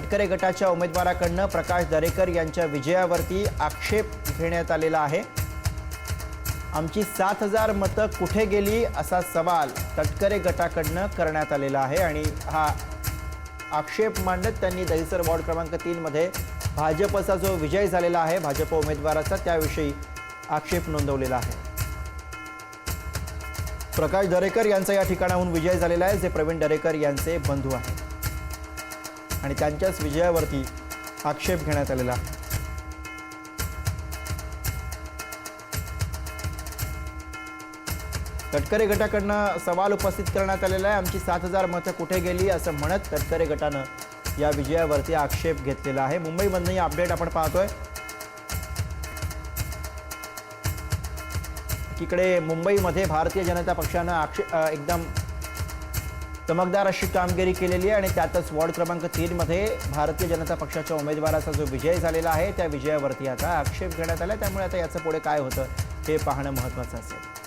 तटकरे गटाच्या उमेदवाराकडून प्रकाश दरेकर यांच्या विजयावरती आक्षेप घेण्यात आलेला आहे। आमची 7000 मतं कुठे गेली असा सवाल तटकरे गटाकडून करण्यात आलेला आहे आणि हा आक्षेप मांडत त्यांनी दहिसर वॉर्ड क्रमांक 3 मध्ये भाजपचा जो विजय झालेला आहे भाजप उमेदवाराचा त्याविषयी आक्षेप नोंदवलेला आहे। प्रकाश दरेकर यांचा या ठिकाणाहून विजय झालेला आहे, जे प्रवीण दरेकर यांचे बंधू आहेत आणि त्यांच्याच विजयावरती आक्षेप घेण्यात आलेला आहे। तटकरे गटाकडून सवाल उपस्थित करण्यात आलेला आहे। आमची 7000 मतं कुठे गेली असं म्हणत तटकरे गटानं या विजयावरती आक्षेप घेतलेला आहे। मुंबईमधून ही अपडेट आपण पाहतोय। एकीकडे मुंबईमध्ये भारतीय जनता पक्षानं एकदम चमकदार अशी कामगिरी केलेली आहे आणि त्यातच वॉर्ड क्रमांक 3 मध्ये भारतीय जनता पक्षाच्या उमेदवाराचा जो विजय झालेला आहे त्या विजयावरती आता आक्षेप घेण्यात आला। त्यामुळे आता याचं पुढे काय होतं हे पाहणं महत्त्वाचं असेल।